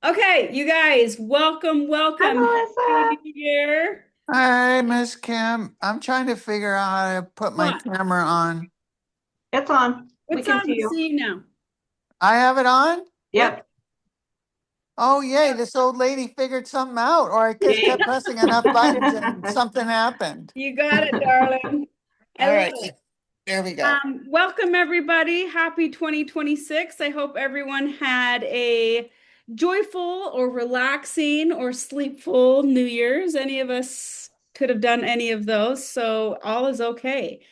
Okay, you guys, welcome, Hi, welcome. Happy Melissa. New Year. Hi, Miss Kim. I'm trying to figure out how to put my What? camera on. It's on. We What's can on? see you. See you now. I have it on? Yep. Yep. Oh, yay, this old lady figured something out, or I just kept pressing enough buttons and something happened. You got it, darling. I All love right, it. there we go. Welcome, everybody. Happy 2026. I hope everyone had a joyful or relaxing or sleepful New Year's. Any of us could have done any of those, so all is okay.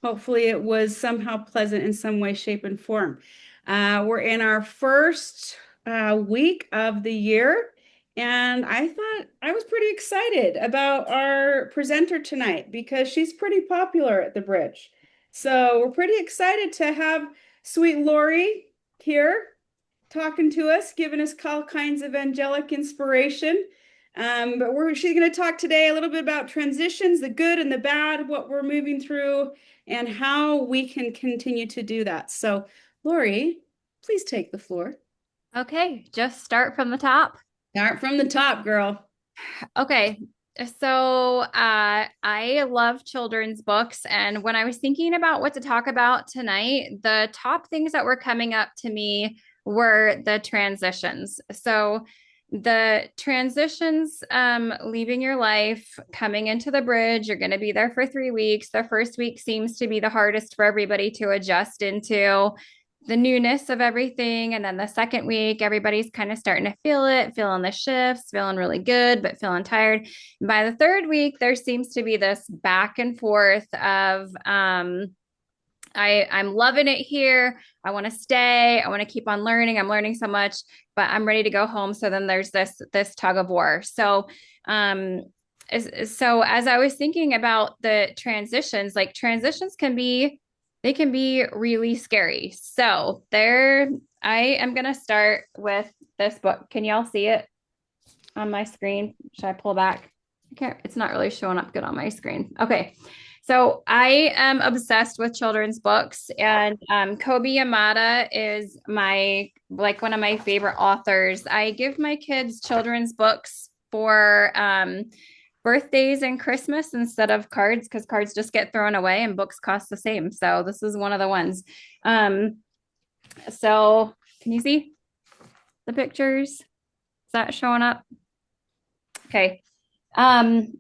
Hopefully, it was somehow pleasant in some way, shape, and form. We're in our first week of the year, and I thought I was pretty excited about our presenter tonight because she's pretty popular at the bridge. So we're pretty excited to have sweet Lori here talking to us, giving us all kinds of angelic inspiration. She's going to talk today a little bit about transitions, the good and the bad, what we're moving through, and how we can continue to do that. So, Lori, please take the floor. Okay, just start from the top. Start from the top, girl. Okay, so I love children's books, and when I was thinking about what to talk about tonight, the top things that were coming up to me were the transitions. So the transitions, leaving your life, coming into the bridge, you're going to be there for 3 weeks. The first week seems to be the hardest for everybody to adjust into the newness of everything. And then the second week, everybody's kind of starting to feel it, feeling the shifts, feeling really good, but feeling tired. And by the third week, there seems to be this back and forth of, I'm loving it here. I want to stay. I want to keep on learning. I'm learning so much, but I'm ready to go home. So then there's this tug of war. Um, so as I was thinking about the transitions, like transitions can be, they can be really scary. So there, I am going to start with this book. Can y'all see it on my screen? Should I pull back? I can't, it's not really showing up good on my screen. Okay. So I am obsessed with children's books, and Kobe Yamada is my like one of my favorite authors. I give my kids children's books for birthdays and Christmas instead of cards because cards just get thrown away and books cost the same. So this is one of the ones. Um, so can you see the pictures? Is that showing up? Okay. Um,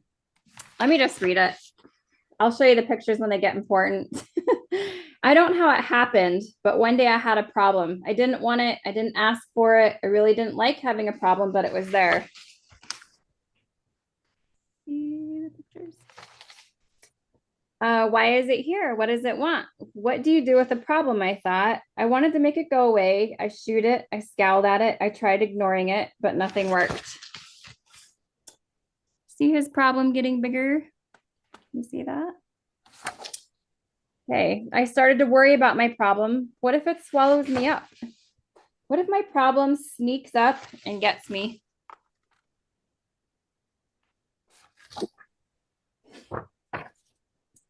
let me just read it. I'll show you the pictures when they get important. I don't know how it happened, but one day I had a problem. I didn't want it. I didn't ask for it. I really didn't like having a problem, but it was there. See the pictures? Why is it here? What does it want? What do you do with a problem? I thought. I wanted to make it go away. I shoot it. I scowled at it. I tried ignoring it, but nothing worked. See his problem getting bigger? You see that? Okay, I started to worry about my problem. What if it swallows me up? What if my problem sneaks up and gets me?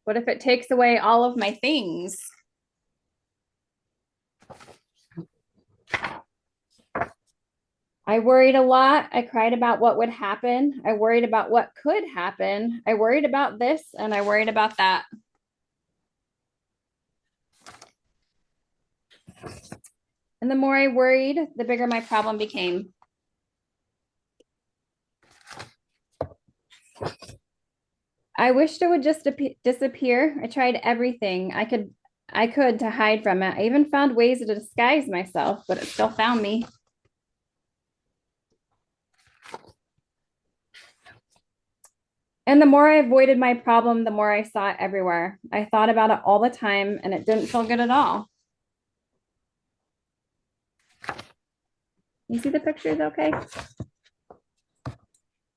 What if it takes away all of my things? I worried a lot. I cried about what would happen. I worried about what could happen. I worried about this and I worried about that. And the more I worried, the bigger my problem became. I wished it would just disappear. I tried everything I could to hide from it. I even found ways to disguise myself, but it still found me. And the more I avoided my problem, the more I saw it everywhere. I thought about it all the time and it didn't feel good at all. You see the pictures okay?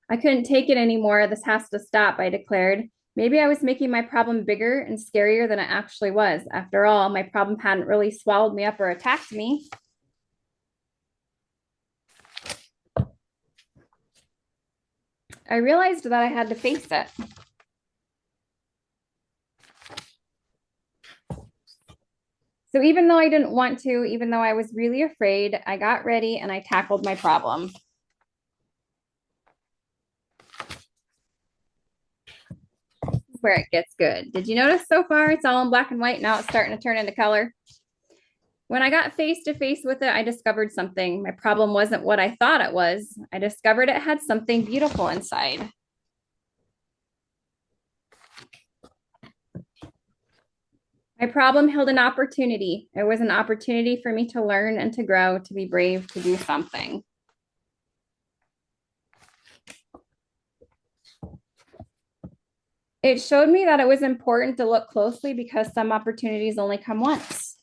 I couldn't take it anymore. This has to stop, I declared. Maybe I was making my problem bigger and scarier than it actually was. After all, my problem hadn't really swallowed me up or attacked me. I realized that I had to face it. So even though I didn't want to, even though I was really afraid, I got ready and I tackled my problem. where it gets good. Did you notice so far it's all in black and white? Now it's starting to turn into color. When I got face to face with it, I discovered something. My problem wasn't what I thought it was. I discovered it had something beautiful inside. My problem held an opportunity. It was an opportunity for me to learn and to grow, to be brave, to do something. It showed me that it was important to look closely because some opportunities only come once.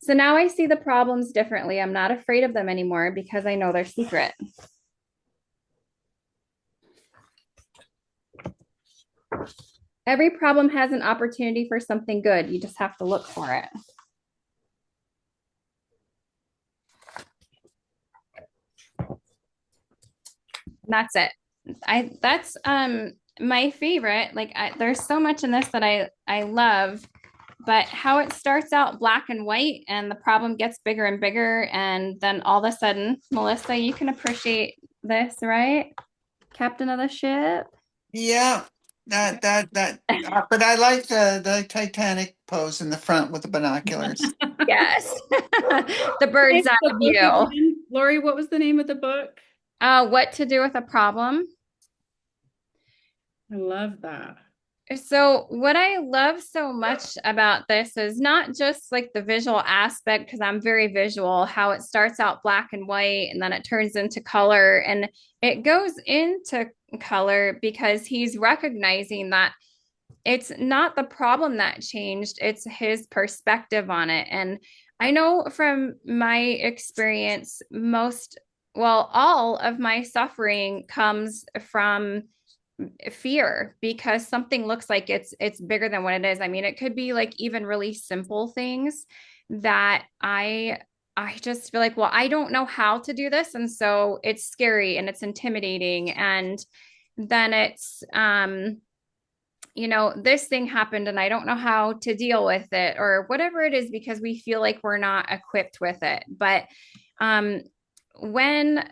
So now I see the problems differently. I'm not afraid of them anymore because I know their secret. Every problem has an opportunity for something good. You just have to look for it. And that's it. That's my favorite. There's so much in this that I love, but how it starts out black and white and the problem gets bigger and bigger, and then all of a sudden, Melissa, you can appreciate this, right? Captain of the ship. Yeah, but I like the Titanic pose in the front with the binoculars. Yes. The bird's eye The book view. again? Lori, what was the name of the book? What to do with a problem. I love that. So, what I love so much about this is not just like the visual aspect, because I'm very visual, how it starts out black and white and then it turns into color and it goes into color because he's recognizing that it's not the problem that changed, it's his perspective on it. And I know from my experience, all of my suffering comes from fear because something looks like it's bigger than what it is. I mean, it could be like even really simple things that I just feel like, well, I don't know how to do this, and so it's scary and it's intimidating, and then it's this thing happened and I don't know how to deal with it or whatever it is because we feel like we're not equipped with it. But um when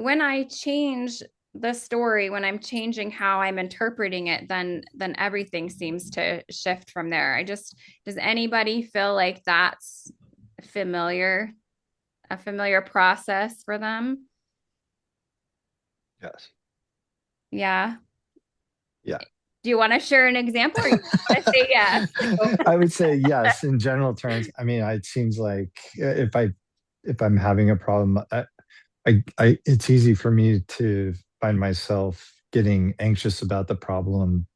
I change the story, when I'm changing how I'm interpreting it, then everything seems to shift from there. Does anybody feel like that's familiar, a familiar process for them? Yes. Yeah. Yeah. Do you want to share an example or you want to say yes? I would say yes in general terms. I mean, it seems like if I'm having a problem, it's easy for me to find myself getting anxious about the problem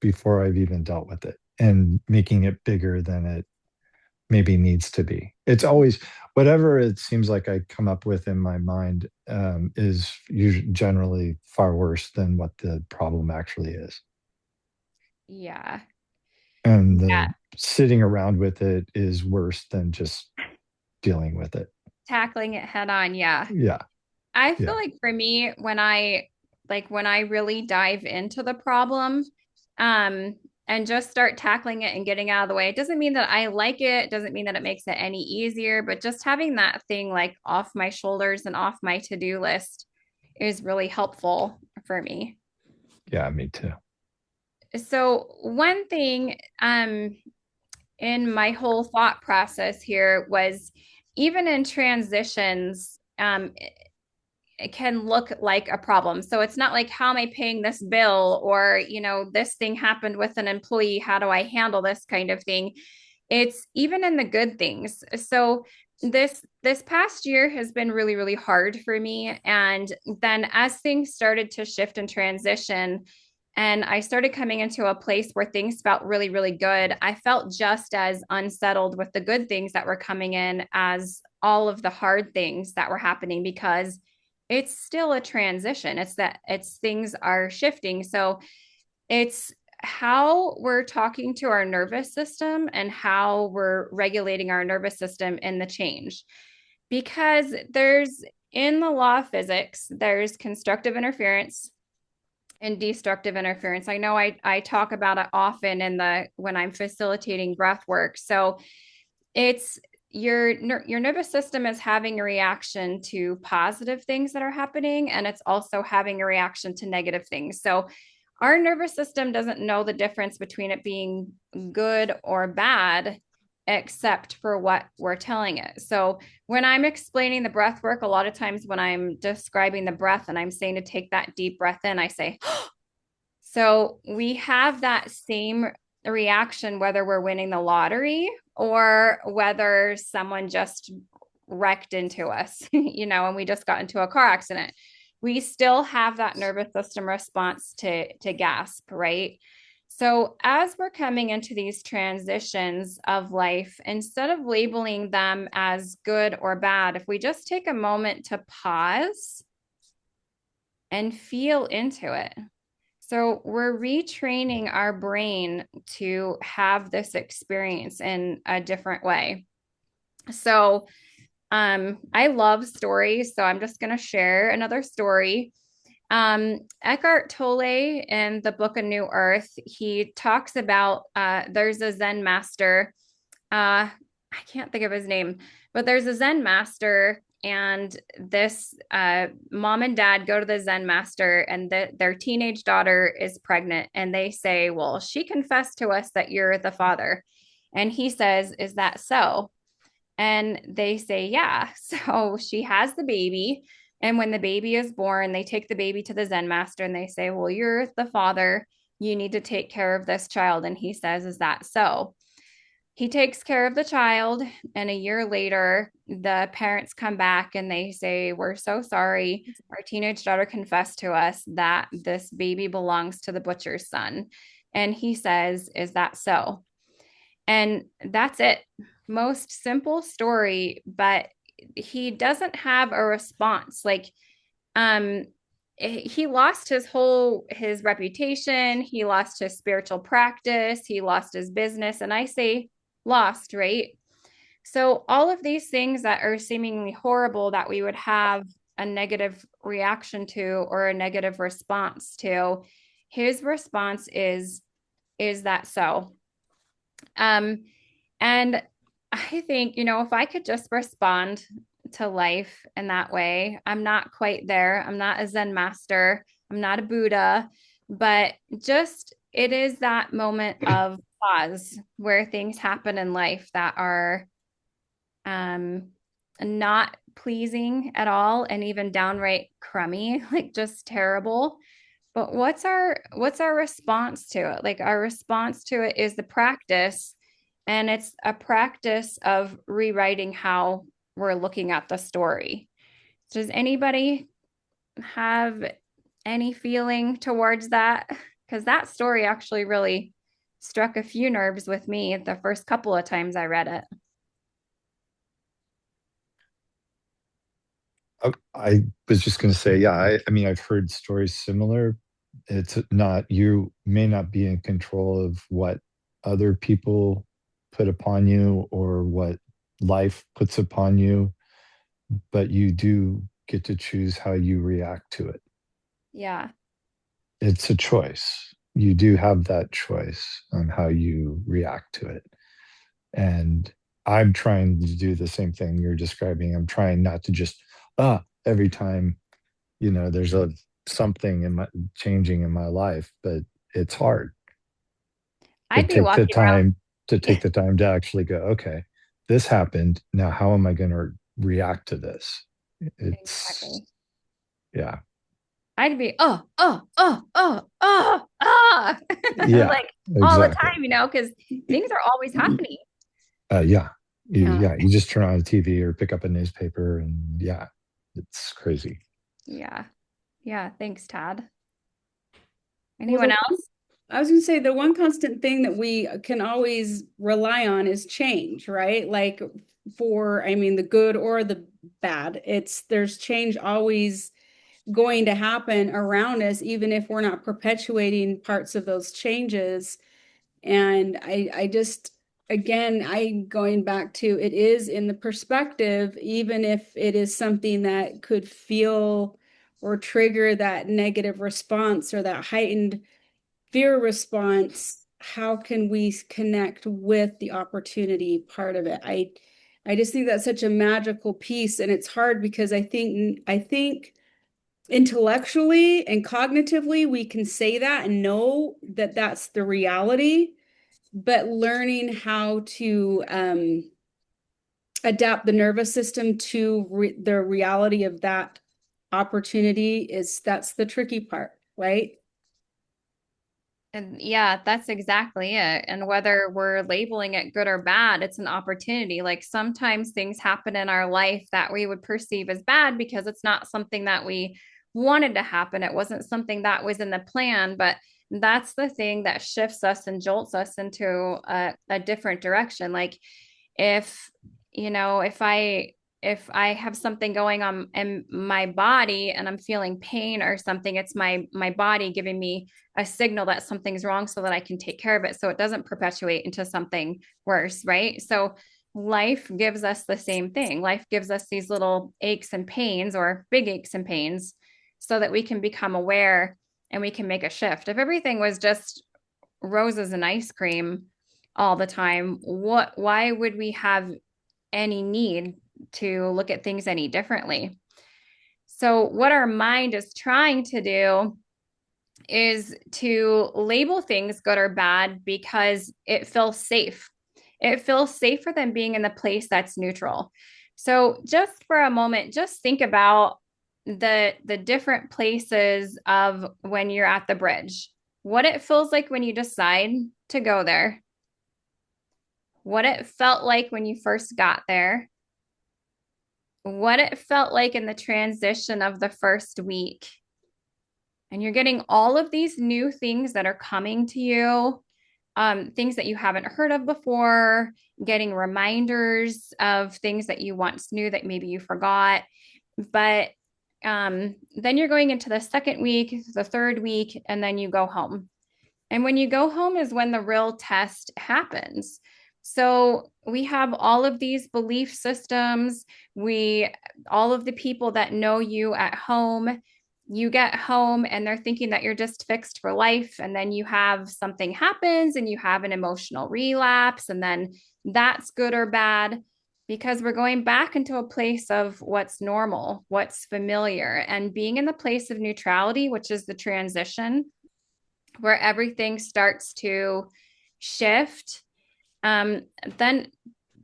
before I've even dealt with it and making it bigger than it maybe needs to be. It's always whatever it seems like I come up with in my mind is usually generally far worse than what the problem actually is. Yeah. And Yeah. the sitting around with it is worse than just dealing with it. Tackling it head on. Yeah. Yeah. I feel Yeah. like for me, when I really dive into the problem, um, and just start tackling it and getting out of the way, it doesn't mean that I like it, doesn't mean that it makes it any easier, but just having that thing like off my shoulders and off my to-do list is really helpful for me. Yeah, me too. So one thing in my whole thought process here was even in transitions, it can look like a problem. So it's not like, how am I paying this bill? Or, this thing happened with an employee. How do I handle this kind of thing? It's even in the good things. So this past year has been really, really hard for me. And then as things started to shift and transition, and I started coming into a place where things felt really, really good, I felt just as unsettled with the good things that were coming in as all of the hard things that were happening because it's still a transition. It's things are shifting. So it's how we're talking to our nervous system and how we're regulating our nervous system in the change. Because there's in the law of physics, there's constructive interference and destructive interference. I know I talk about it often when I'm facilitating breath work. So it's your nervous system is having a reaction to positive things that are happening, and it's also having a reaction to negative things. So our nervous system doesn't know the difference between it being good or bad except for what we're telling it. So when I'm explaining the breath work, a lot of times when I'm describing the breath and I'm saying to take that deep breath in, I say so we have that same reaction whether we're winning the lottery or whether someone just wrecked into us, and we just got into a car accident. We still have that nervous system response to gasp, right? So as we're coming into these transitions of life, instead of labeling them as good or bad, if we just take a moment to pause and feel into it. So we're retraining our brain to have this experience in a different way. So I love stories, so I'm just going to share another story. Eckhart Tolle in the book of New Earth, he talks about there's a Zen master. I can't think of his name, but there's a Zen master, and this mom and dad go to the Zen master, and their teenage daughter is pregnant, and they say, "Well, she confessed to us that you're the father," and he says, "Is that so?" And they say, "Yeah." So she has the baby. And when the baby is born, they take the baby to the Zen master and they say, "Well, you're the father. You need to take care of this child." And he says, "Is that so?" He takes care of the child. And a year later, the parents come back and they say, "We're so sorry. Our teenage daughter confessed to us that this baby belongs to the butcher's son." And he says, "Is that so?" And that's it. Most simple story, but he doesn't have a response. Like, um, he lost his reputation, he lost his spiritual practice, he lost his business. And I say lost, right? So all of these things that are seemingly horrible that we would have a negative reaction to or a negative response to, his response is that so? Um, and I think, if I could just respond to life in that way, I'm not quite there. I'm not a Zen master. I'm not a Buddha, but just it is that moment of pause where things happen in life that are not pleasing at all and even downright crummy, like just terrible. But what's our response to it? Like our response to it is the practice, and it's a practice of rewriting how we're looking at the story. Does anybody have any feeling towards that? Because that story actually really struck a few nerves with me the first couple of times I read it. I was just going to say, yeah, I mean, I've heard stories similar. It's not, you may not be in control of what other people put upon you or what life puts upon you, but you do get to choose how you react to it. Yeah. It's a choice. You do have that choice on how you react to it. And I'm trying to do the same thing you're describing. I'm trying not to just, every time, there's a something in my changing in my life, but it's hard to I'd be take the walking around. time to actually go, okay, this happened. Now, how am I going to react to this? It's, Exactly. yeah, I'd be, yeah, like all the exactly. time, because things are always happening. Yeah. Yeah. You just turn on the TV or pick up a newspaper and yeah, it's crazy. Yeah. Yeah. Thanks, Todd. Well, Anyone else? I was going to say the one constant thing that we can always rely on is change, right? Like I mean, the good or the bad, there's change always going to happen around us, even if we're not perpetuating parts of those changes. And I just, again, I going back to it is in the perspective, even if it is something that could feel or trigger that negative response or that heightened fear response, how can we connect with the opportunity part of it? I just think that's such a magical piece, and it's hard because I think intellectually and cognitively we can say that and know that that's the reality, but learning how to adapt the nervous system to the reality of that opportunity that's the tricky part, right? And yeah, that's exactly it. And whether we're labeling it good or bad, it's an opportunity. Like sometimes things happen in our life that we would perceive as bad because it's not something that we wanted to happen. It wasn't something that was in the plan, but that's the thing that shifts us and jolts us into a different direction. Like if, if I have something going on in my body and I'm feeling pain or something, it's my body giving me a signal that something's wrong so that I can take care of it so it doesn't perpetuate into something worse, right? So life gives us the same thing. Life gives us these little aches and pains or big aches and pains so that we can become aware and we can make a shift. If everything was just roses and ice cream all the time, why would we have any need to look at things any differently? So what our mind is trying to do is to label things good or bad because it feels safe. It feels safer than being in the place that's neutral. So just for a moment, just think about the different places of when you're at the bridge. What it feels like when you decide to go there. What it felt like when you first got there. What it felt like in the transition of the first week. And you're getting all of these new things that are coming to you, things that you haven't heard of before, getting reminders of things that you once knew that maybe you forgot. But then you're going into the second week, the third week, and then you go home. And when you go home is when the real test happens. So we have all of these belief systems, all of the people that know you at home, you get home and they're thinking that you're just fixed for life. And then you have something happens and you have an emotional relapse. And then that's good or bad because we're going back into a place of what's normal, what's familiar, and being in the place of neutrality, which is the transition where everything starts to shift. Um, then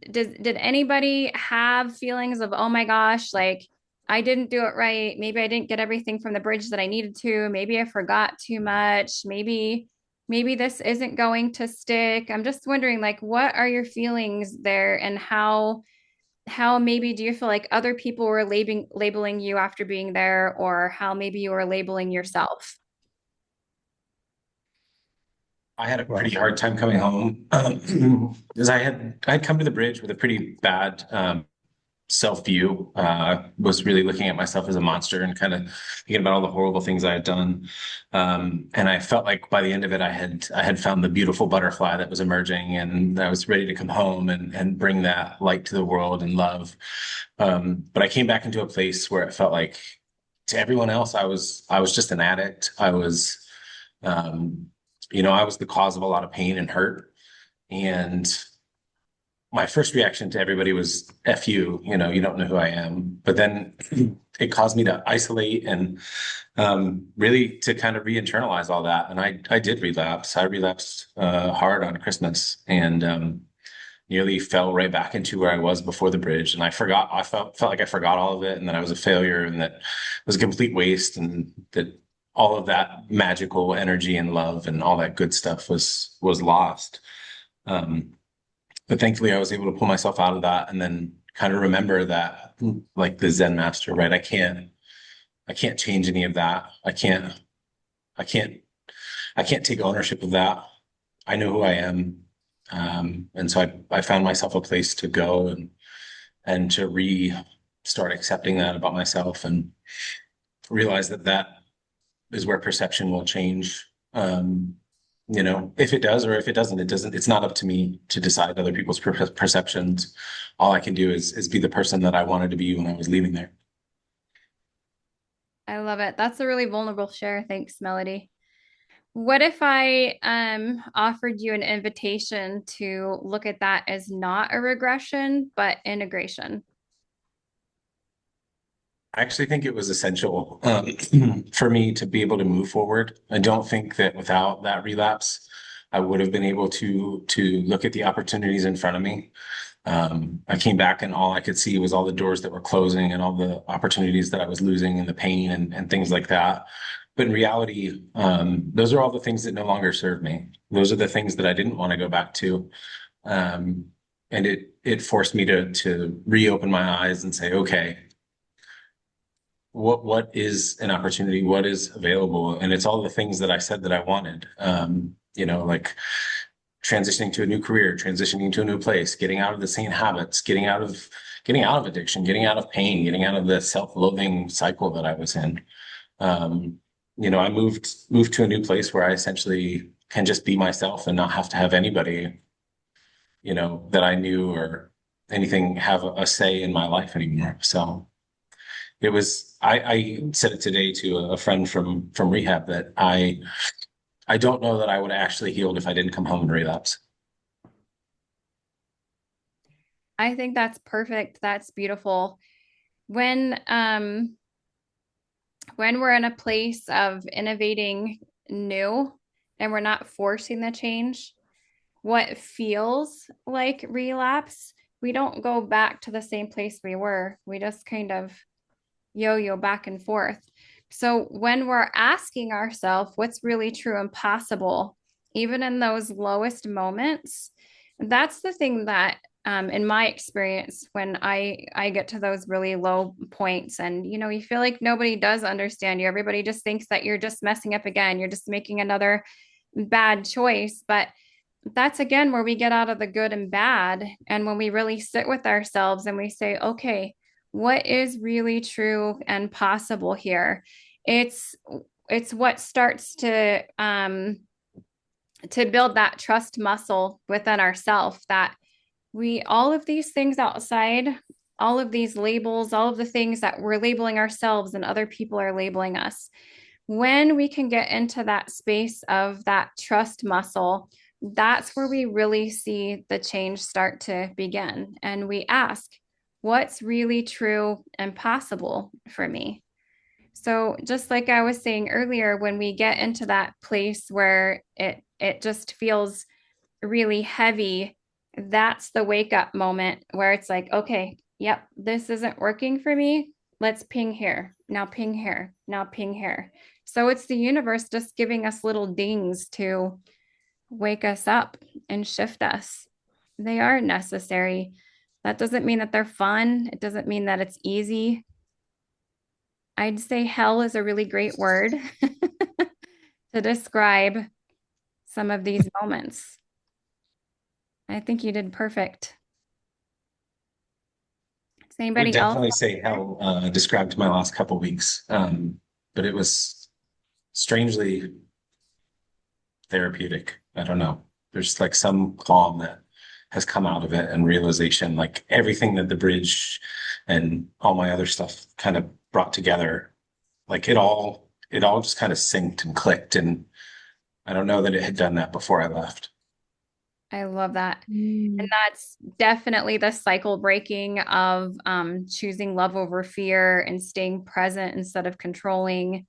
did anybody have feelings of, oh my gosh, like I didn't do it right. Maybe I didn't get everything from the bridge that I needed to. Maybe I forgot too much. Maybe this isn't going to stick. I'm just wondering, like, what are your feelings there, and how maybe do you feel like other people were labeling you after being there, or how maybe you were labeling yourself? I had a pretty hard time coming home because I'd come to the bridge with a pretty bad self view. Was really looking at myself as a monster and kind of thinking about all the horrible things I had done. And I felt like by the end of it, I had found the beautiful butterfly that was emerging, and I was ready to come home and bring that light to the world and love. But I came back into a place where it felt like to everyone else, I was just an addict. Um, I was the cause of a lot of pain and hurt. And my first reaction to everybody was F you, you don't know who I am. But then it caused me to isolate and really to kind of re-internalize all that. And I did relapse. I relapsed hard on Christmas and nearly fell right back into where I was before the bridge. And I felt like I forgot all of it and that I was a failure and that it was a complete waste and that all of that magical energy and love and all that good stuff was lost. But thankfully I was able to pull myself out of that and then kind of remember that like the Zen master, right? I can't change any of that. I can't I can't take ownership of that. I know who I am. And so I found myself a place to go and to start accepting that about myself and realize that is where perception will change. If it does or if it doesn't, it's not up to me to decide other people's perceptions. All I can do is be the person that I wanted to be when I was leaving there. I love it. That's a really vulnerable share. Thanks, Melody. What if I offered you an invitation to look at that as not a regression, but integration? I actually think it was essential for me to be able to move forward. I don't think that without that relapse, I would have been able to look at the opportunities in front of me. I came back and all I could see was all the doors that were closing and all the opportunities that I was losing and the pain and things like that. But in reality, those are all the things that no longer serve me. Those are the things that I didn't want to go back to. Um, and it forced me to reopen my eyes and say, okay, what is an opportunity? What is available? And it's all the things that I said that I wanted. Like transitioning to a new career, transitioning to a new place, getting out of the same habits, getting out of addiction, getting out of pain, getting out of the self-loathing cycle that I was in. I moved to a new place where I essentially can just be myself and not have to have anybody, that I knew or anything have a say in my life anymore. So it was, I said it today to a friend from rehab that I don't know that I would have actually healed if I didn't come home and relapse. I think that's perfect. That's beautiful. When when we're in a place of innovating new and we're not forcing the change, what feels like relapse, we don't go back to the same place we were. We just kind of yo-yo back and forth. So when we're asking ourselves what's really true and possible, even in those lowest moments, that's the thing that in my experience, when I get to those really low points, and you feel like nobody does understand you, everybody just thinks that you're just messing up again, you're just making another bad choice. But that's again where we get out of the good and bad. And when we really sit with ourselves and we say, okay, what is really true and possible here? It's it's what starts to build that trust muscle within ourselves, that we all of these things outside, all of these labels, all of the things that we're labeling ourselves and other people are labeling us, when we can get into that space of that trust muscle, that's where we really see the change start to begin. And we ask, what's really true and possible for me? So just like I was saying earlier, when we get into that place where it just feels really heavy, that's the wake up moment where it's like, okay, yep, this isn't working for me. Let's ping here. Now ping here. Now ping here. So it's the universe just giving us little dings to wake us up and shift us. They are necessary. That doesn't mean that they're fun. It doesn't mean that it's easy. I'd say hell is a really great word to describe some of these moments. I think you did perfect. Does I would anybody else? definitely say how described my last couple weeks, but it was strangely therapeutic. I don't know. There's like some calm that has come out of it and realization, like everything that the bridge and all my other stuff kind of brought together, like it all just kind of synced and clicked. And I don't know that it had done that before I left. I love that. And Mm. that's definitely the cycle breaking of choosing love over fear and staying present instead of controlling,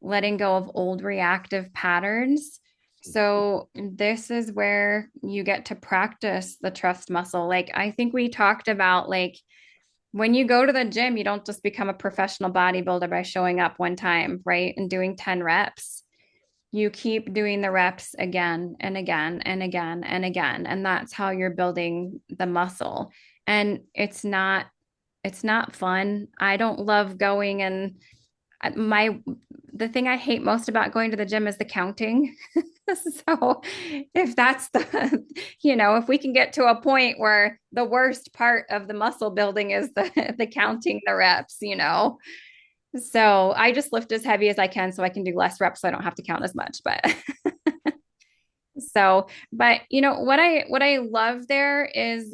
letting go of old reactive patterns. So, this is where you get to practice the trust muscle. Like, I think we talked about, like, when you go to the gym, you don't just become a professional bodybuilder by showing up one time, right? And doing 10 reps. You keep doing the reps again and again and again and again. And that's how you're building the muscle. And it's not fun. I don't love going, and my the thing I hate most about going to the gym is the counting. So if that's if we can get to a point where the worst part of the muscle building is the counting the reps. So I just lift as heavy as I can so I can do less reps so I don't have to count as much. But but what I love there is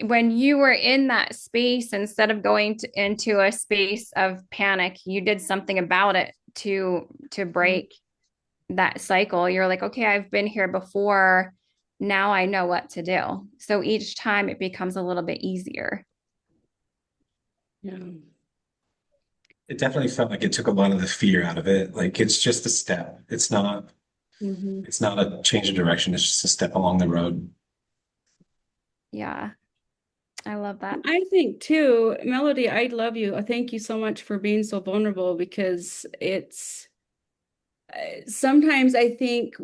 when you were in that space, instead of going into a space of panic, you did something about it to break that cycle. You're like, okay, I've been here before. Now I know what to do. So each time it becomes a little bit easier. Yeah. It definitely felt like it took a lot of the fear out of it. Like it's just a step. Mhm. It's not a change of direction. It's just a step along the road. Yeah, I love that. I think too, Melody, I love you. Thank you so much for being so vulnerable because it's sometimes I think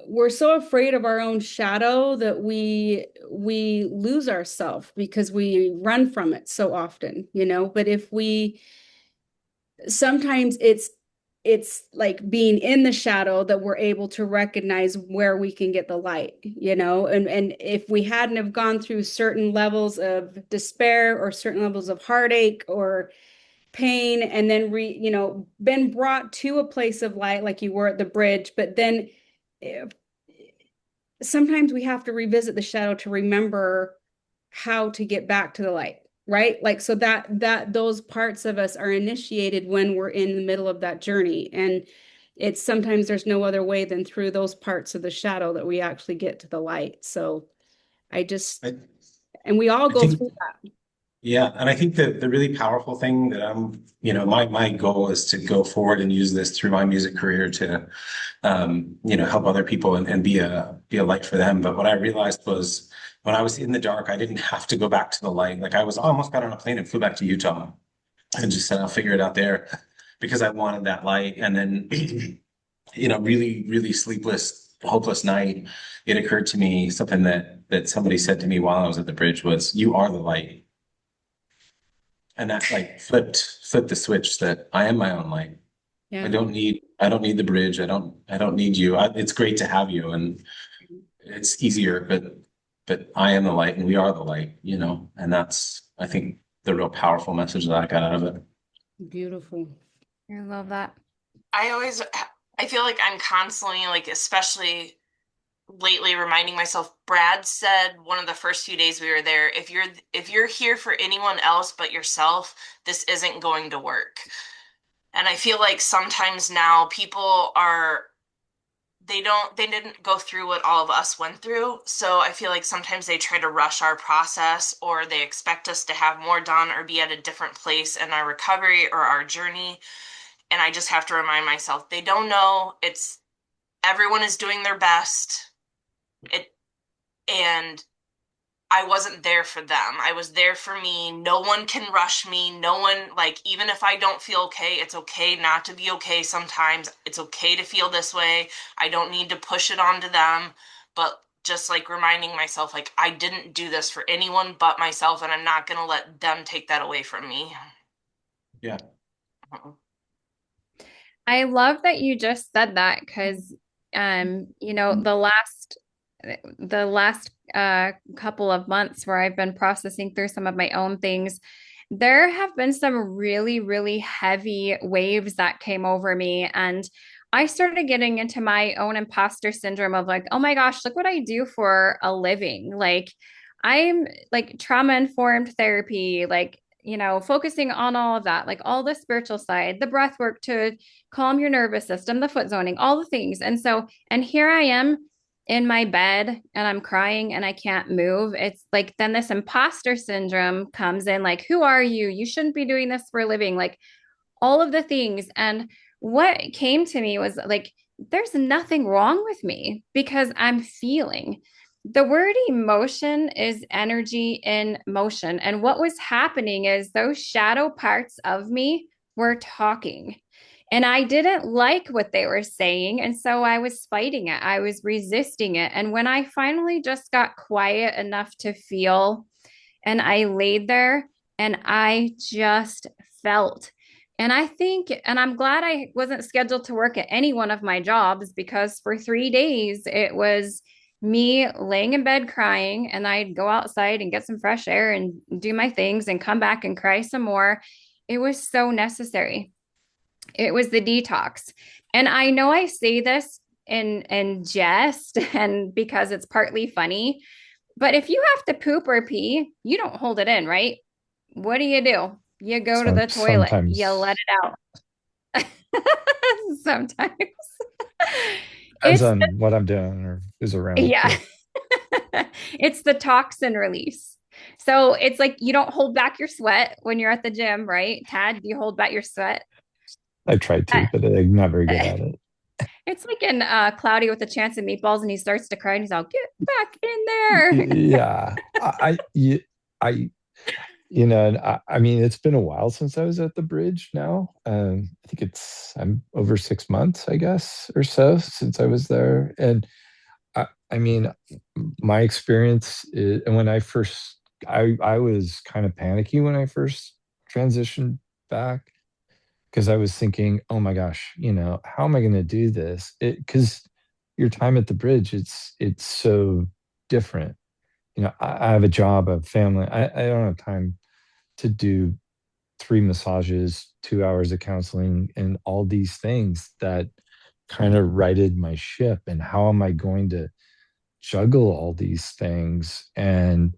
we're so afraid of our own shadow that we lose ourselves because we run from it so often, you know. But if we sometimes it's like being in the shadow that we're able to recognize where we can get the light, you know, and if we hadn't have gone through certain levels of despair or certain levels of heartache or pain and then you know, been brought to a place of light like you were at the bridge, but then eh, sometimes we have to revisit the shadow to remember how to get back to the light, right? Like so that those parts of us are initiated when we're in the middle of that journey, and it's sometimes there's no other way than through those parts of the shadow that we actually get to the light. So I just I, and we all I go think through that. Yeah, and I think that the really powerful thing that my goal is to go forward and use this through my music career to, help other people and be a light for them. But what I realized was when I was in the dark, I didn't have to go back to the light. Like I was almost got on a plane and flew back to Utah and just said I'll figure it out there because I wanted that light. And then, really, really sleepless, hopeless night, it occurred to me something that somebody said to me while I was at the bridge was, "You are the light." And that like flipped the switch that I am my own light. Yeah. I don't need the bridge. I don't need you. It's great to have you and it's easier, but I am the light and we are the light, and that's, I think, the real powerful message that I got out of it. Beautiful. I love that. I always, I feel like I'm constantly, like, especially lately, reminding myself. Brad said one of the first few days we were there, if you're here for anyone else but yourself, this isn't going to work. And I feel like sometimes now people are they didn't go through what all of us went through. So I feel like sometimes they try to rush our process or they expect us to have more done or be at a different place in our recovery or our journey. And I just have to remind myself they don't know. It's everyone is doing their best. It and I wasn't there for them. I was there for me. No one can rush me. No one, like, even if I don't feel okay, it's okay not to be okay sometimes. It's okay to feel this way. I don't need to push it onto them. But just like reminding myself, like, I didn't do this for anyone but myself, and I'm not going to let them take that away from me. Yeah. I love that you just said that because the last couple of months where I've been processing through some of my own things, there have been some really, really heavy waves that came over me. And I started getting into my own imposter syndrome of like, oh my gosh, look what I do for a living. Like, I'm like trauma informed therapy, like, focusing on all of that, like all the spiritual side, the breath work to calm your nervous system, the foot zoning, all the things. And here I am in my bed and I'm crying and I can't move. It's like then this imposter syndrome comes in, like, who are you? You shouldn't be doing this for a living, like all of the things. And what came to me was like, there's nothing wrong with me because I'm feeling. The word emotion is energy in motion. And what was happening is those shadow parts of me were talking. And I didn't like what they were saying. And so I was fighting it. I was resisting it. And when I finally just got quiet enough to feel, and I laid there and I just felt. And I think, and I'm glad I wasn't scheduled to work at any one of my jobs because for 3 days it was me laying in bed crying, and I'd go outside and get some fresh air and do my things and come back and cry some more. It was so necessary. It was the detox. And I know I say this in jest and because it's partly funny, but if you have to poop or pee, you don't hold it in, right? What do? You go to the toilet, you Sometimes. let it out. Sometimes. Depends It's on what I'm doing or who's around. yeah. Yeah. It's the toxin release. So it's like you don't hold back your sweat when you're at the gym, right? Tad, do you hold back your sweat? I tried Uh, to, but I'm not very good at it. It's like in Cloudy with a Chance of Meatballs, and he starts to cry, and he's all, "Get back in there!" Yeah. I and I mean, it's been a while since I was at the bridge now. I think I'm over 6 months, I guess, or so since I was there. And I mean, my experience is, and when I was kind of panicky when I first transitioned back because I was thinking, oh my gosh, how am I going to do this? Because your time at the bridge, it's so different. I have a job, a family. I don't have time to do 3 massages, 2 hours of counseling, and all these things that kind of righted my ship. And how am I going to juggle all these things? And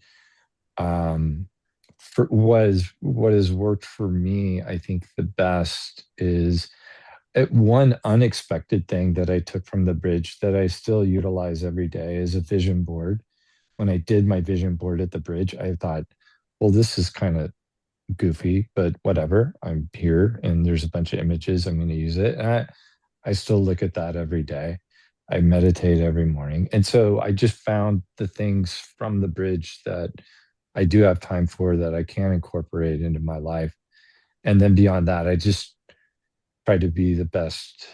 for what has worked for me, I think the best is one unexpected thing that I took from the bridge that I still utilize every day is a vision board. When I did my vision board at the bridge, I thought, well, this is kind of goofy, but whatever. I'm here and there's a bunch of images. I'm going to use it. And I still look at that every day. I meditate every morning. And so I just found the things from the bridge that I do have time for that I can incorporate into my life. And then beyond that, I just try to be the best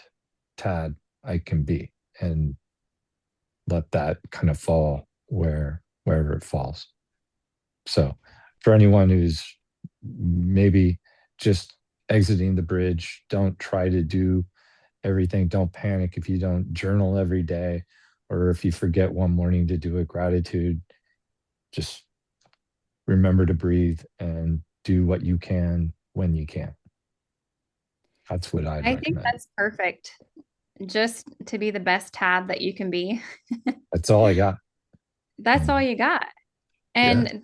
Tad I can be and let that kind of fall wherever it falls. So for anyone who's maybe just exiting the bridge, don't try to do everything. Don't panic if you don't journal every day or if you forget one morning to do a gratitude. Just remember to breathe and do what you can when you can. That's what I'd I think recommend. that's perfect. Just to be the best Tad that you can be. That's all I got. That's all you got. Yeah, And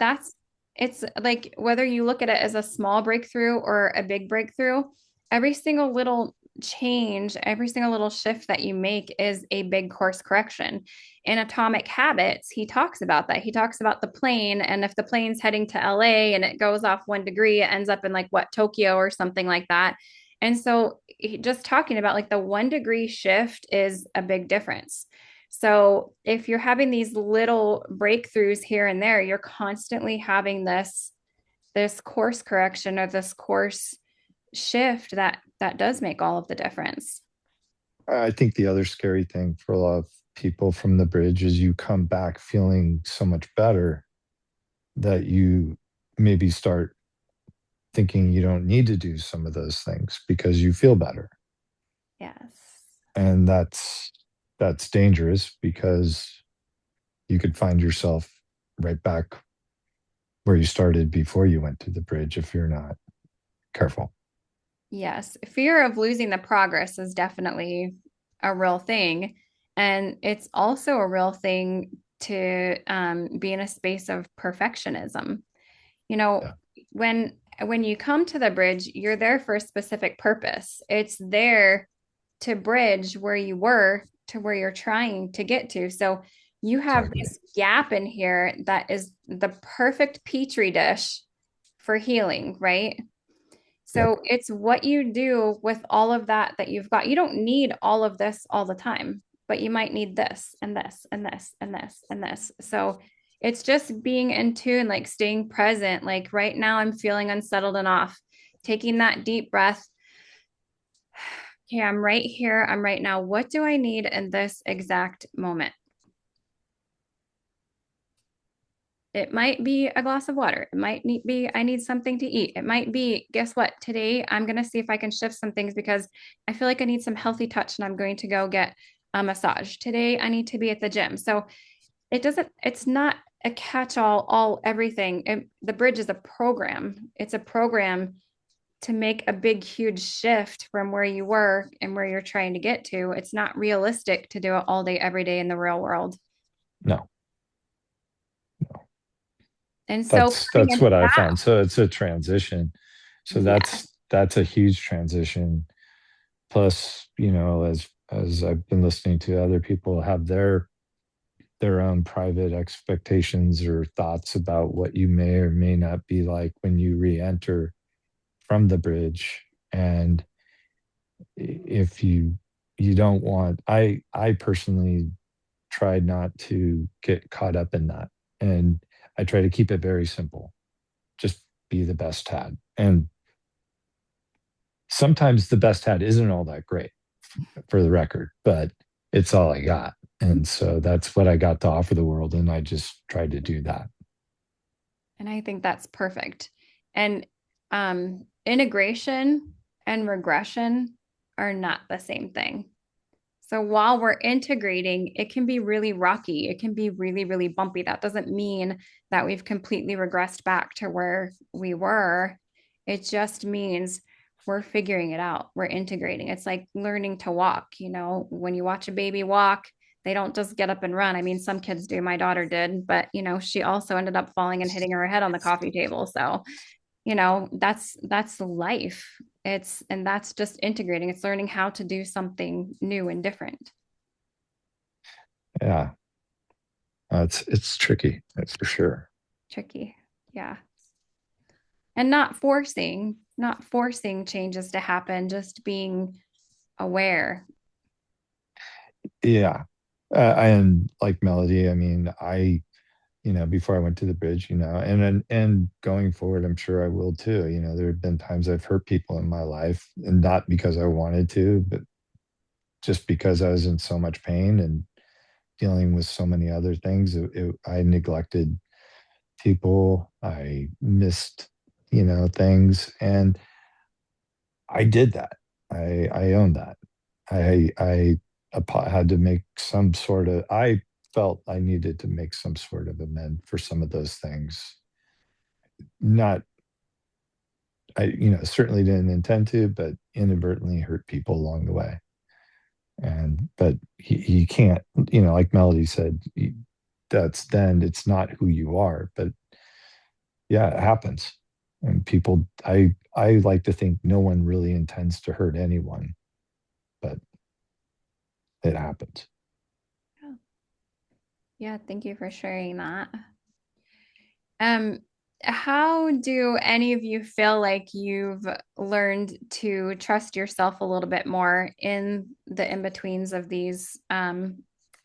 it's like whether you look at it as a small breakthrough or a big breakthrough, every single little change, every single little shift that you make is a big course correction. In Atomic Habits, he talks about that. He talks about the plane, and if the plane's heading to LA and it goes off 1 degree, it ends up in like what, Tokyo or something like that. And so just talking about like the 1 degree shift is a big difference. So if you're having these little breakthroughs here and there, you're constantly having this course correction or this course shift that does make all of the difference. I think the other scary thing for a lot of people from the bridge is you come back feeling so much better that you maybe start thinking you don't need to do some of those things because you feel better. Yes. And that's dangerous because you could find yourself right back where you started before you went to the bridge if you're not careful. Yes. Fear of losing the progress is definitely a real thing. And it's also a real thing to be in a space of perfectionism. You know, Yeah, when you come to the bridge, you're there for a specific purpose. It's there to bridge where you were to where you're trying to get to. So you have exactly. this gap in here that is the perfect petri dish for healing, right? Yep. So it's what you do with all of that you've got. You don't need all of this all the time, but you might need this and this and this and this and this. So it's just being in tune, like staying present. Like right now, I'm feeling unsettled and off. Taking that deep breath. Okay, I'm right here. I'm right now. What do I need in this exact moment? It might be a glass of water. It might be I need something to eat. It might be, guess what? Today I'm going to see if I can shift some things because I feel like I need some healthy touch and I'm going to go get a massage. Today I need to be at the gym. So it's not a catch-all, all everything. The bridge is a program. It's a program to make a big, huge shift from where you were and where you're trying to get to. It's not realistic to do it all day, every day in the real world. No, And so coming that's into what I that, found. So it's a transition. So yeah. that's a huge transition. Plus, as I've been listening to other people have their own private expectations or thoughts about what you may or may not be like when you re-enter from the bridge. And if you don't want, I personally tried not to get caught up in that. And I try to keep it very simple. Just be the best Tad. And sometimes the best Tad isn't all that great, for the record, but it's all I got. And so that's what I got to offer the world. And I just tried to do that. And I think that's perfect. And integration and regression are not the same thing. So while we're integrating, it can be really rocky. It can be really, really bumpy. That doesn't mean that we've completely regressed back to where we were. It just means we're figuring it out. We're integrating. It's like learning to walk. You know, when you watch a baby walk, they don't just get up and run. I mean, some kids do. My daughter did, but you know, she also ended up falling and hitting her head on the coffee table. So, you know, that's life. And that's just integrating. It's learning how to do something new and different. Yeah. It's tricky. That's for sure. Tricky. Yeah. And not forcing changes to happen, just being aware. Yeah. And like Melody, I mean, before I went to the bridge, and going forward, I'm sure I will too. There have been times I've hurt people in my life, and not because I wanted to, but just because I was in so much pain and dealing with so many other things. I neglected people. I missed, things, and I did that. I own that. I had to make some sort of. I felt I needed to make some sort of amend for some of those things. Not, certainly didn't intend to, but inadvertently hurt people along the way. But you can't, like Melody said, it's not who you are. But yeah, it happens. And people, I like to think no one really intends to hurt anyone, but it happens. Yeah, thank you for sharing that. Um, how do any of you feel like you've learned to trust yourself a little bit more in the in-betweens of these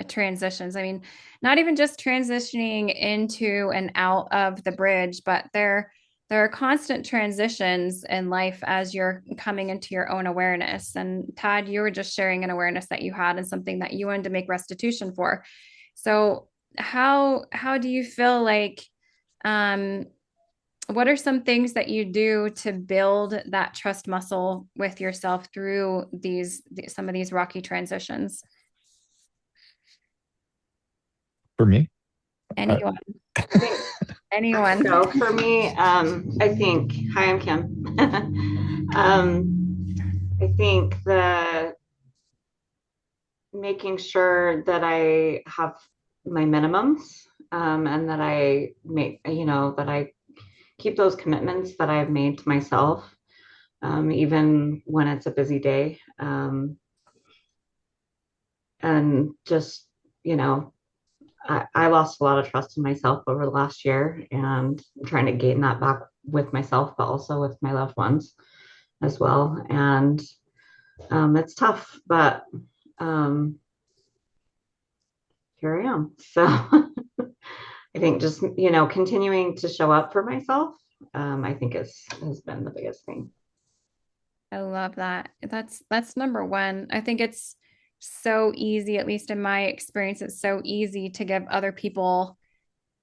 transitions? I mean, not even just transitioning into and out of the bridge, but there are constant transitions in life as you're coming into your own awareness. And Todd, you were just sharing an awareness that you had and something that you wanted to make restitution for. So how do you feel like um, what are some things that you do to build that trust muscle with yourself through some of these rocky transitions? For me, Anyone? Anyone? So for me, I think, hi, I'm Kim. I think the making sure that I have my minimums, and that I make, that I keep those commitments that I've made to myself, even when it's a busy day. And just, I lost a lot of trust in myself over the last year, and I'm trying to gain that back with myself, but also with my loved ones as well. And it's tough, but here I am. So I think just, continuing to show up for myself, I think has been the biggest thing. I love that. That's number one. I think it's so easy, at least in my experience, it's so easy to give other people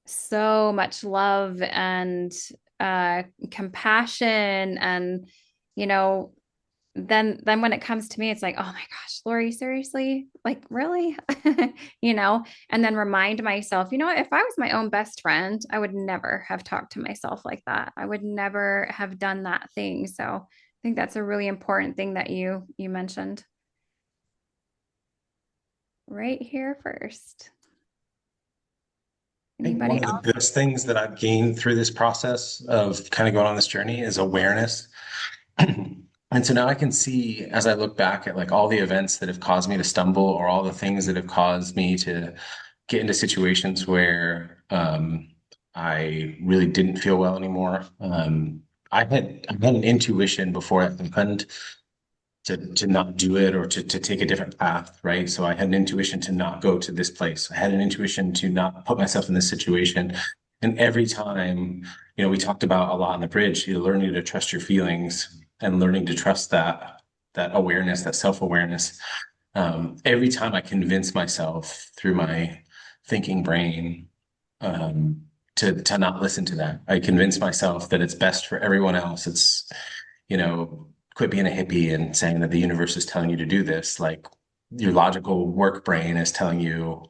so much love and compassion, and you know then when it comes to me, it's like, oh my gosh, Lori, seriously, like really? And then remind myself, if I was my own best friend, I would never have talked to myself like that. I would never have done that thing. So I think that's a really important thing that you mentioned right here first. I think Anybody one of else? the best things that I've gained through this process of kind of going on this journey is awareness. And so now I can see as I look back at like all the events that have caused me to stumble or all the things that have caused me to get into situations where I really didn't feel well anymore. I had an intuition before it happened to not do it or to take a different path, right? So I had an intuition to not go to this place. I had an intuition to not put myself in this situation. And every time, we talked about a lot on the bridge, learning to trust your feelings and learning to trust that awareness, that self-awareness. Every time I convince myself through my thinking brain um, to not listen to that, I convince myself that it's best for everyone else. It's you know, quit being a hippie and saying that the universe is telling you to do this. Like your logical work brain is telling you,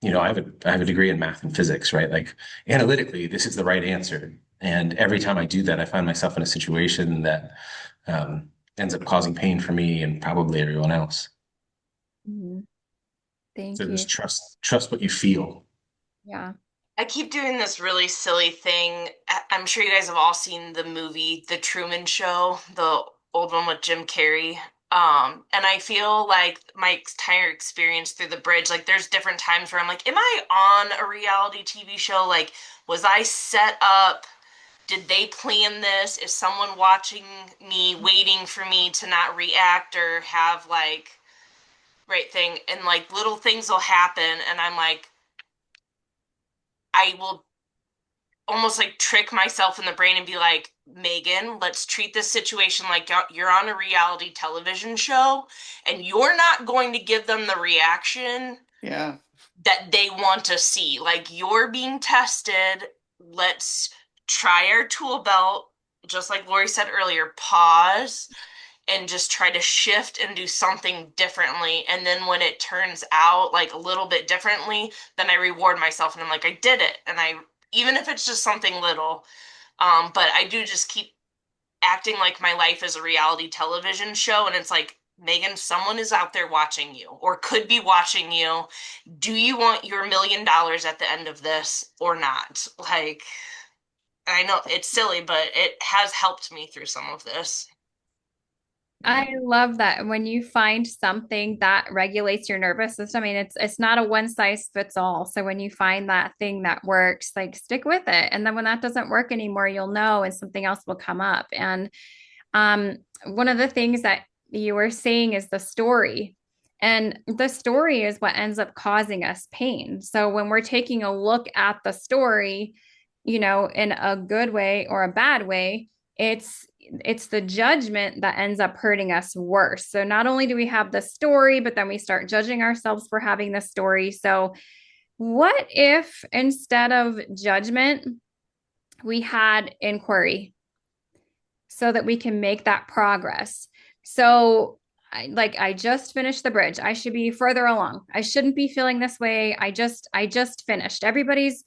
I have a degree in math and physics, right? Like analytically, this is the right answer. And every time I do that, I find myself in a situation that ends up causing pain for me and probably everyone else. Mhm. So Thank you. just trust what you feel. Yeah. I keep doing this really silly thing. I'm sure you guys have all seen the movie The Truman Show, the old one with Jim Carrey. And I feel like my entire experience through the bridge, like there's different times where I'm like, am I on a reality TV show? Like, was I set up? Did they plan this? Is someone watching me, waiting for me to not react or have like right thing? And like little things will happen, and I'm like, I will almost like trick myself in the brain and be like, Megan, let's treat this situation like you're on a reality television show and you're not going to give them the reaction Yeah. that they want to see. Like you're being tested. Let's try our tool belt. Just like Lori said earlier, pause and just try to shift and do something differently. And then when it turns out like a little bit differently, then I reward myself and I'm like, I did it. And I, even if it's just something little, but I do just keep acting like my life is a reality television show. And it's like, Megan, someone is out there watching you or could be watching you. Do you want your $1 million at the end of this or not? Like, I know it's silly, but it has helped me through some of this. I love that when you find something that regulates your nervous system. I mean, it's not a one size fits all. So when you find that thing that works, like stick with it. And then when that doesn't work anymore, you'll know and something else will come up. And one of the things that you were saying is the story. And the story is what ends up causing us pain. So when we're taking a look at the story, in a good way or a bad way, it's the judgment that ends up hurting us worse. So not only do we have the story, but then we start judging ourselves for having the story. So what if instead of judgment, we had inquiry so that we can make that progress? So I just finished the bridge. I should be further along. I shouldn't be feeling this way. I just finished. Everybody's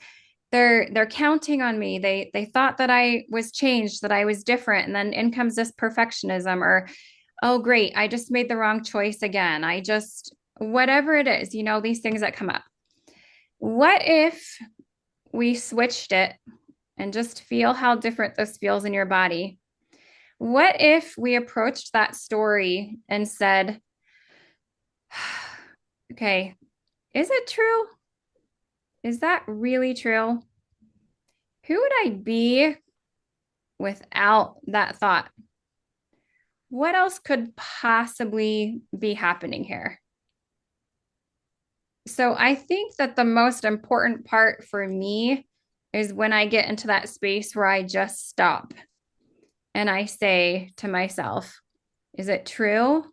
they're counting on me. They thought that I was changed, that I was different, and then in comes this perfectionism or, oh great, I just made the wrong choice again. I just whatever it is, these things that come up. What if we switched it and just feel how different this feels in your body? What if we approached that story and said, okay, is it true? Is that really true? Who would I be without that thought? What else could possibly be happening here? So I think that the most important part for me is when I get into that space where I just stop and I say to myself, is it true?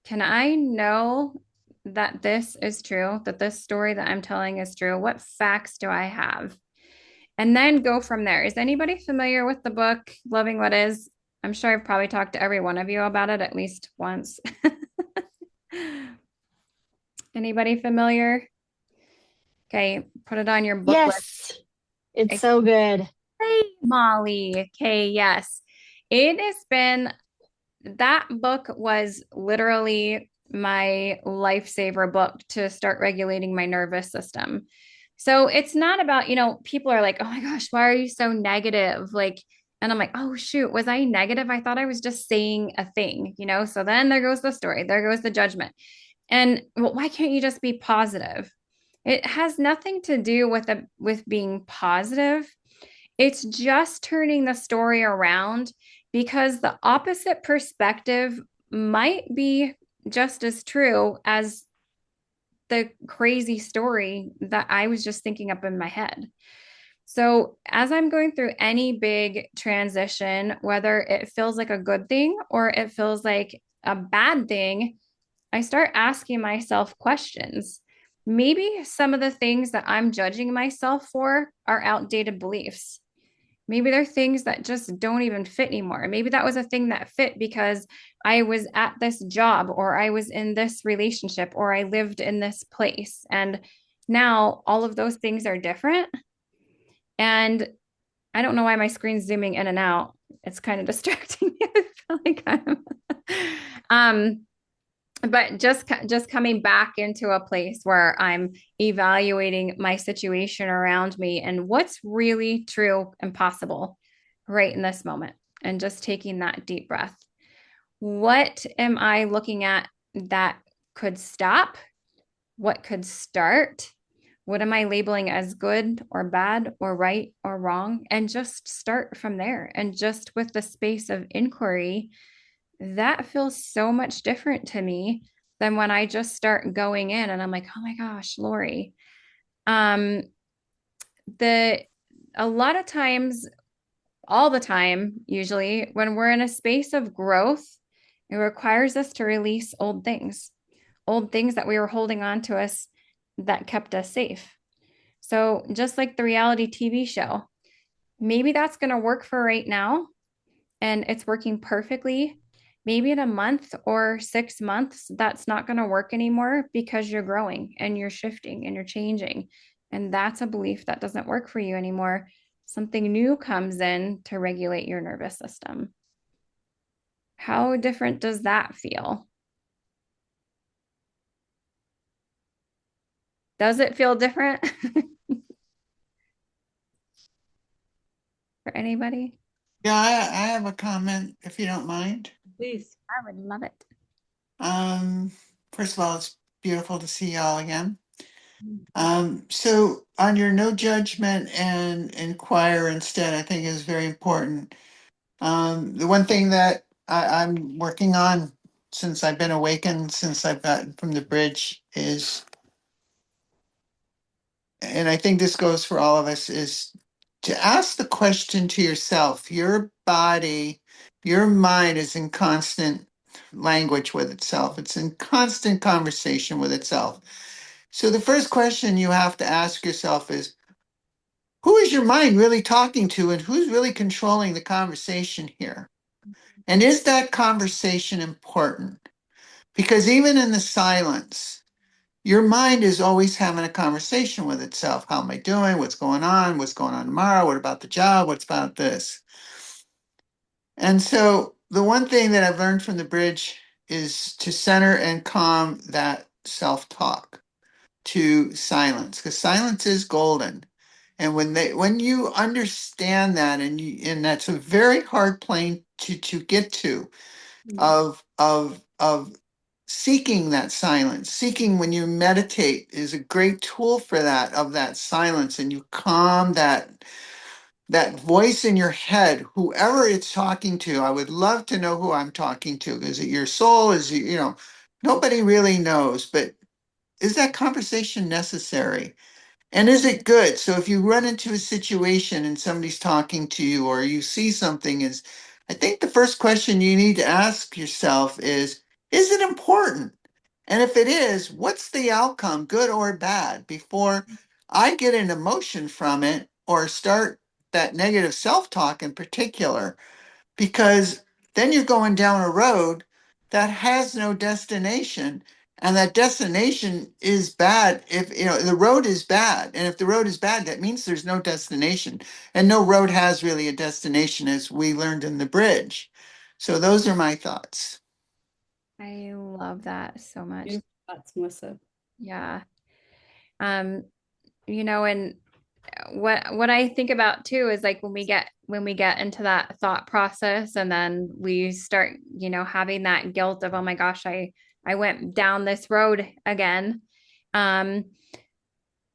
Can I know that this is true, that this story that I'm telling is true? What facts do I have? And then go from there. Is anybody familiar with the book Loving What Is? I'm sure I've probably talked to every one of you about it at least once. Anybody familiar? Okay, put it on your book list. Yes, it's so good. Hey, Molly. Okay, yes. It has been, that book was literally my lifesaver book to start regulating my nervous system. So it's not about, people are like, oh my gosh, why are you so negative? Like, And I'm like, oh, shoot, was I negative? I thought I was just saying a thing, you know? So then there goes the story, there goes the judgment. And well, why can't you just be positive? It has nothing to do with being positive. It's just turning the story around because the opposite perspective might be just as true as the crazy story that I was just thinking up in my head. So, as I'm going through any big transition, whether it feels like a good thing or it feels like a bad thing, I start asking myself questions. Maybe some of the things that I'm judging myself for are outdated beliefs. Maybe they're things that just don't even fit anymore. Maybe that was a thing that fit because I was at this job or I was in this relationship or I lived in this place. And now all of those things are different. And I don't know why my screen's zooming in and out. It's kind of distracting me. I feel like um, but just coming back into a place where I'm evaluating my situation around me and what's really true and possible right in this moment, and just taking that deep breath. What am I looking at that could stop? What could start? What am I labeling as good or bad or right or wrong? And just start from there. And just with the space of inquiry, that feels so much different to me than when I just start going in and I'm like, oh my gosh, Lori. Um, the a lot of times, all the time, usually, when we're in a space of growth, it requires us to release old things that we were holding on to us that kept us safe. So, just like the reality TV show, maybe that's going to work for right now and it's working perfectly. Maybe in a month or 6 months, that's not going to work anymore because you're growing and you're shifting and you're changing. And that's a belief that doesn't work for you anymore. Something new comes in to regulate your nervous system. How different does that feel? Does it feel different for anybody? Yeah, I have a comment if you don't mind. Please. I would love it. Um, First of all, it's beautiful to see y'all again. So on your no judgment and inquire instead, I think is very important. The one thing that I'm working on since I've been awakened, since I've gotten from the bridge is, and I think this goes for all of us, is to ask the question to yourself. Your body, your mind is in constant language with itself. It's in constant conversation with itself. So the first question you have to ask yourself is, who is your mind really talking to and who's really controlling the conversation here? And is that conversation important? Because even in the silence, your mind is always having a conversation with itself. How am I doing? What's going on? What's going on tomorrow? What about the job? What's about this? And so the one thing that I've learned from the bridge is to center and calm that self-talk to silence, because silence is golden. And when you understand that, and that's a very hard plane to get to, of seeking that silence. Seeking when you meditate is a great tool for that, of that silence, and you calm that voice in your head, whoever it's talking to. I would love to know who I'm talking to. Is it your soul? Is it, nobody really knows, but is that conversation necessary? And is it good? So if you run into a situation and somebody's talking to you or you see something, is I think the first question you need to ask yourself is it important? And if it is, what's the outcome, good or bad, before I get an emotion from it or start that negative self-talk in particular? Because then you're going down a road that has no destination, and that destination is bad. If the road is bad, and if the road is bad, that means there's no destination, and no road has really a destination, as we learned in the bridge. So those are my thoughts. I love that so much. Beautiful thoughts, Melissa. Yeah. Um, and what I think about too is like when we get into that thought process and then we start, having that guilt of, oh my gosh, I went down this road again. Um,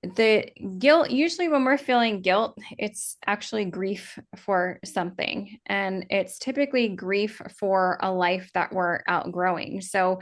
the guilt, usually when we're feeling guilt, it's actually grief for something. And it's typically grief for a life that we're outgrowing. So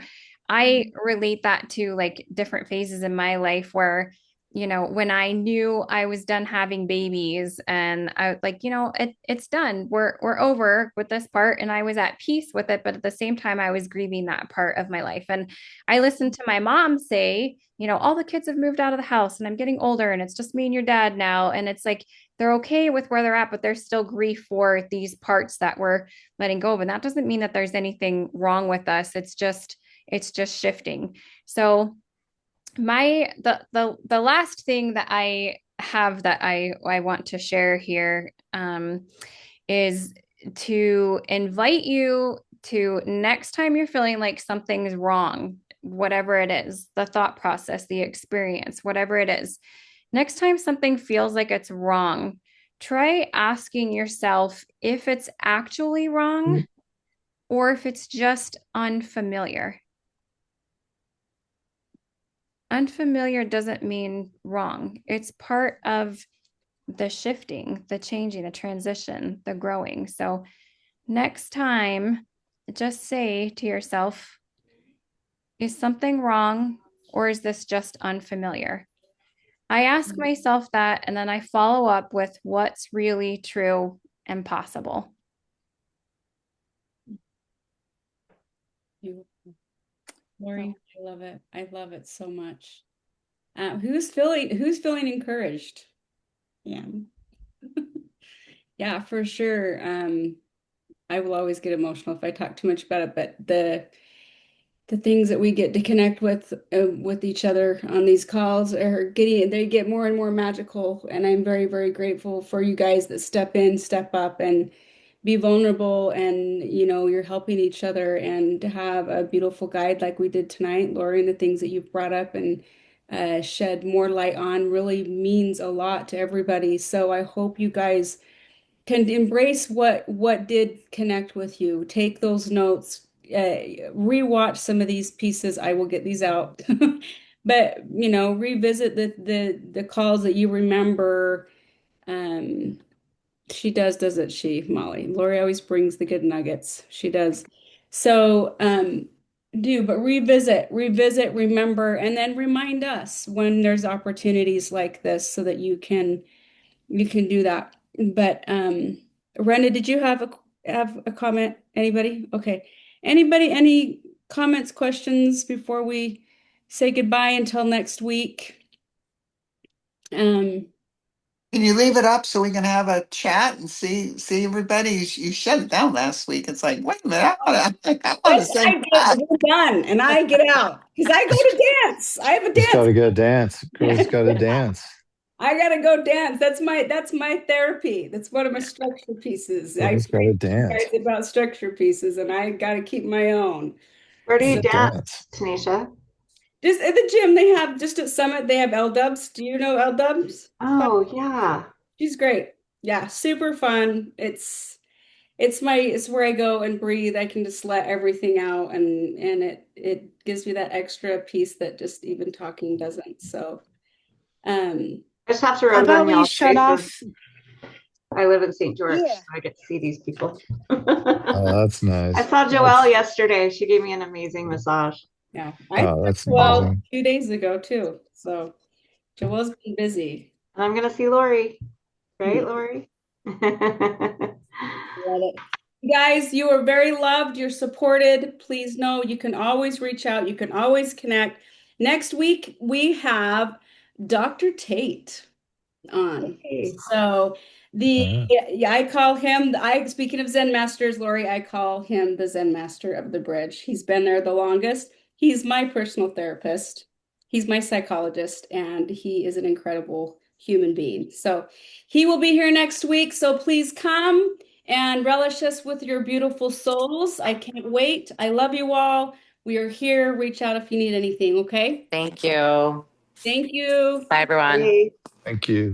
I relate that to like different phases in my life where, when I knew I was done having babies and I like, it's done. We're over with this part. And I was at peace with it. But at the same time, I was grieving that part of my life. And I listened to my mom say, all the kids have moved out of the house and I'm getting older and it's just me and your dad now. And it's like they're okay with where they're at, but there's still grief for these parts that we're letting go of. And that doesn't mean that there's anything wrong with us. It's just shifting. So the last thing that I have that I want to share here is to invite you to next time you're feeling like something's wrong, whatever it is, the thought process, the experience, whatever it is, next time something feels like it's wrong, try asking yourself if it's actually wrong or if it's just unfamiliar. Unfamiliar doesn't mean wrong. It's part of the shifting, the changing, the transition, the growing. So next time, just say to yourself, is something wrong or is this just unfamiliar? I ask myself that and then I follow up with what's really true and possible. Lori, I love it. I love it so much. Who's feeling encouraged? Yeah. Yeah, for sure. I will always get emotional if I talk too much about it, but the things that we get to connect with each other on these calls they get more and more magical, and I'm very, very grateful for you guys that step in, step up, and be vulnerable, and you're helping each other, and to have a beautiful guide like we did tonight, Lori, and the things that you've brought up and shed more light on really means a lot to everybody. So I hope you guys can embrace what did connect with you. Take those notes, rewatch some of these pieces. I will get these out. But revisit the calls that you remember. Um, she doesn't she, Molly? Lori always brings the good nuggets. She does. So but revisit, remember, and then remind us when there's opportunities like this so that you can do that. But Renda, did you have a comment? Anybody? Okay. Anybody, any comments, questions before we say goodbye until next week? Can you leave it up so we can have a chat and see everybody? You shut it down last week. It's like, wait a minute, I want to say that. We're done and I get out because I go to dance. I have a Just got dance. to go dance. Girls got to dance. I gotta go dance. That's my therapy. That's one of my structure pieces. I Girls got to preach to you dance. guys about structure pieces, and I gotta keep my own. Where do you So dance, Tanisha? just at the gym, they have just at Summit, they have L Dubs. Do you know L Dubs? Oh, yeah. She's great. Yeah, super fun. It's where I go and breathe. I can just let everything out, and it gives me that extra piece that just even talking doesn't. So I just have to How rub about on we y'all's shut off? faces. I live in St. George, Yeah. so I get to see these people. Oh, that's I nice. saw Joelle yesterday. She gave me an amazing massage. yeah, I Oh, that's well amazing. 2 days ago too. So Joelle's been busy. And I'm gonna see Lori. Right, Hmm. Lori? Love it. You guys, you are very loved. You're supported. Please know you can always reach out. You can always connect. Next week, we have Dr. Tate on. Hey. So Yeah. yeah, I call him speaking of Zen masters, Lori, I call him the Zen master of the bridge. He's been there the longest. He's my personal therapist. He's my psychologist, and he is an incredible human being. So he will be here next week. So please come and relish us with your beautiful souls. I can't wait. I love you all. We are here. Reach out if you need anything, okay? Thank you. Thank you. Bye, everyone. Hey. Thank you.